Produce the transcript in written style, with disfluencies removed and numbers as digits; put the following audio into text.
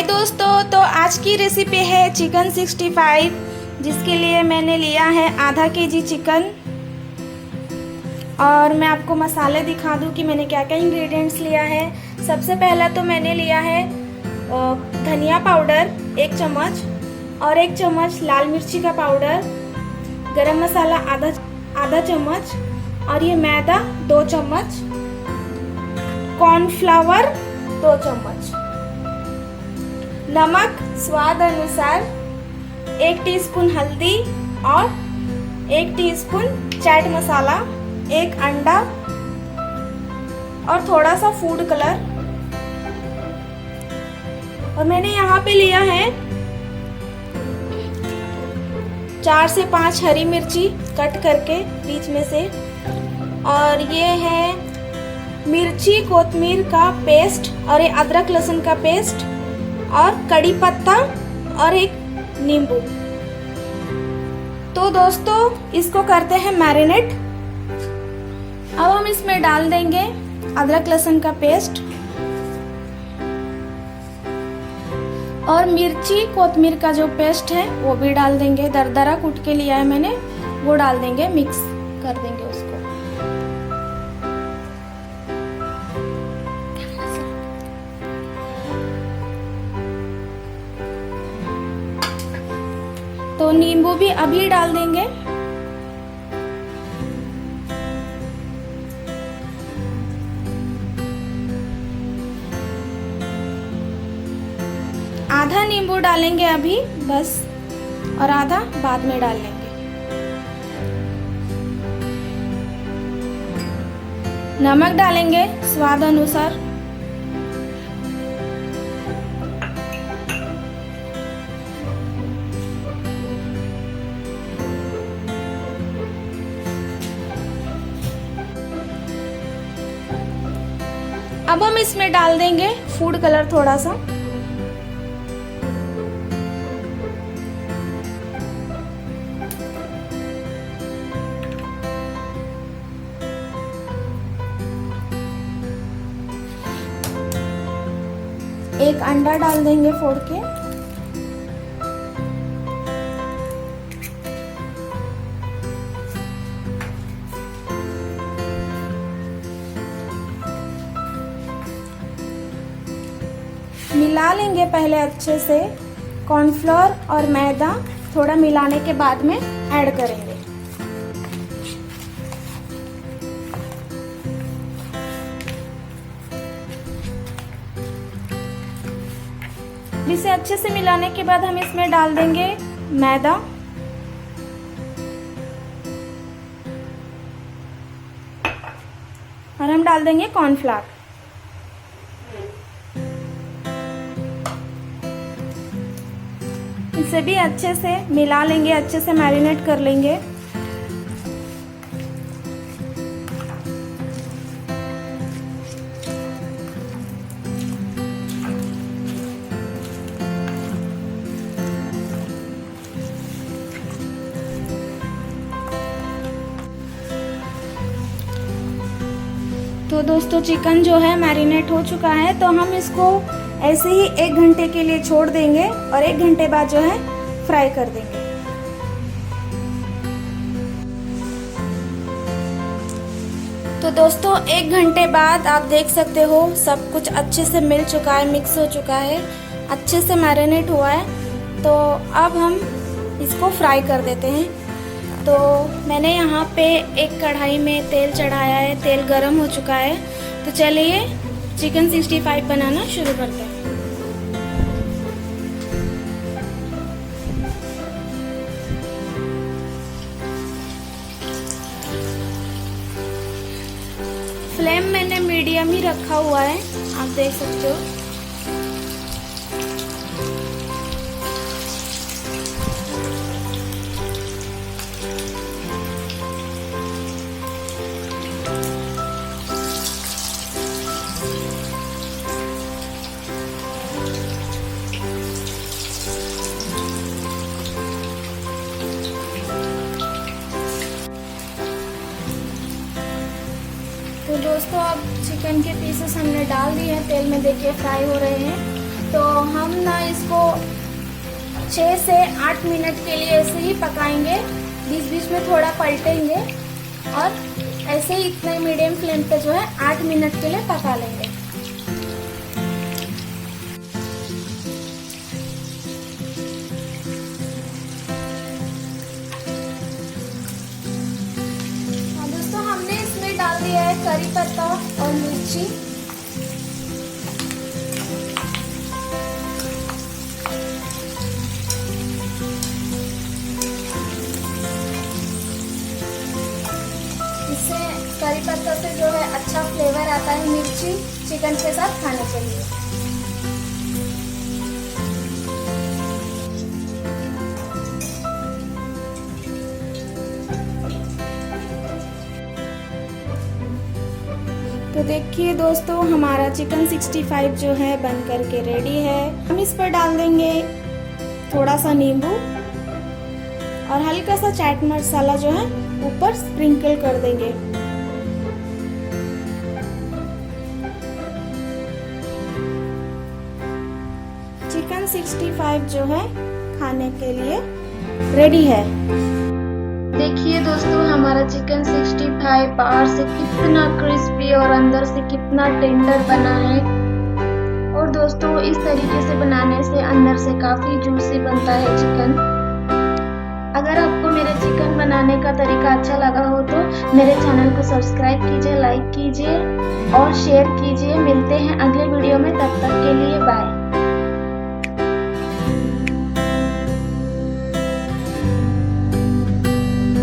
हाय दोस्तों, तो आज की रेसिपी है चिकन 65, जिसके लिए मैंने लिया है आधा केजी चिकन। और मैं आपको मसाले दिखा दूं कि मैंने क्या क्या इंग्रेडिएंट्स लिया है। सबसे पहला तो मैंने लिया है धनिया पाउडर 1 चम्मच और 1 चम्मच लाल मिर्ची का पाउडर, गरम मसाला आधा चम्मच और ये मैदा 2 चम्मच, कॉर्नफ्लावर 2 चम्मच, नमक स्वाद अनुसार, 1 टीस्पून हल्दी और 1 टीस्पून चाट मसाला, 1 अंडा और थोड़ा सा फूड कलर। और मैंने यहाँ पे लिया है 4 से 5 हरी मिर्ची कट करके बीच में से, और ये है मिर्ची कोतमीर का पेस्ट और ये अदरक लहसुन का पेस्ट और कड़ी पत्ता और 1 नींबू। तो दोस्तों इसको करते हैं मैरिनेट। अब हम इसमें डाल देंगे अदरक लहसुन का पेस्ट और मिर्ची कोतमीर का जो पेस्ट है वो भी डाल देंगे। दरदरा कूट के लिया है मैंने, वो डाल देंगे, मिक्स कर देंगे उसको। तो नींबू भी अभी डाल देंगे। आधा नींबू डालेंगे अभी बस, और आधा बाद में डाल लेंगे। नमक डालेंगे स्वाद अनुसार। अब हम इसमें डाल देंगे फूड कलर थोड़ा सा। एक अंडा डाल देंगे फोड़ के। मिला लेंगे पहले अच्छे से। कॉर्नफ्लोर और मैदा थोड़ा मिलाने के बाद में ऐड करेंगे। इसे अच्छे से मिलाने के बाद हम इसमें डाल देंगे मैदा और हम डाल देंगे कॉर्नफ्लावर। इसे भी अच्छे से मिला लेंगे, अच्छे से मैरिनेट कर लेंगे। तो दोस्तों चिकन जो है मैरिनेट हो चुका है, तो हम इसको ऐसे ही 1 घंटे के लिए छोड़ देंगे और 1 घंटे बाद जो है फ्राई कर देंगे। तो दोस्तों 1 घंटे बाद आप देख सकते हो सब कुछ अच्छे से मिल चुका है, मिक्स हो चुका है, अच्छे से मैरिनेट हुआ है। तो अब हम इसको फ्राई कर देते हैं। तो मैंने यहाँ पे एक कढ़ाई में तेल चढ़ाया है, तेल गरम हो चुका है। तो चलिए चिकन 65 बनाना शुरू करते हैं। फ्लेम मैंने मीडियम ही रखा हुआ है, आप देख सकते हो। तो दोस्तों अब चिकन के पीसेस हमने डाल दिए हैं, तेल में देखिए फ्राई हो रहे हैं। तो हम ना इसको 6 से 8 मिनट के लिए ऐसे ही पकाएंगे, बीच बीच में थोड़ा पलटेंगे और ऐसे ही इतने मीडियम फ्लेम पे जो है 8 मिनट के लिए पका लेंगे। दोस्तों हमने इसमें डाल दिया है करी पत्ता और मिर्ची। इससे करी पत्ता से जो है अच्छा फ्लेवर आता है मिर्ची चिकन के साथ खाने के लिए। तो देखिए दोस्तों हमारा चिकन 65 जो है बन करके रेडी है। हम इस पर डाल देंगे थोड़ा सा नींबू और हल्का सा चाट मसाला जो है ऊपर स्प्रिंकल कर देंगे। चिकन 65 जो है खाने के लिए रेडी है। देखिए दोस्तों हमारा चिकन 65 बाहर से कितना क्रिस्पी और अंदर से कितना टेंडर बना है। और दोस्तों इस तरीके से बनाने से अंदर से काफी जूसी बनता है चिकन। अगर आपको मेरे चिकन बनाने का तरीका अच्छा लगा हो तो मेरे चैनल को सब्सक्राइब कीजिए, लाइक कीजिए और शेयर कीजिए। मिलते हैं अगले वीडियो में, तब तक के लिए बाय।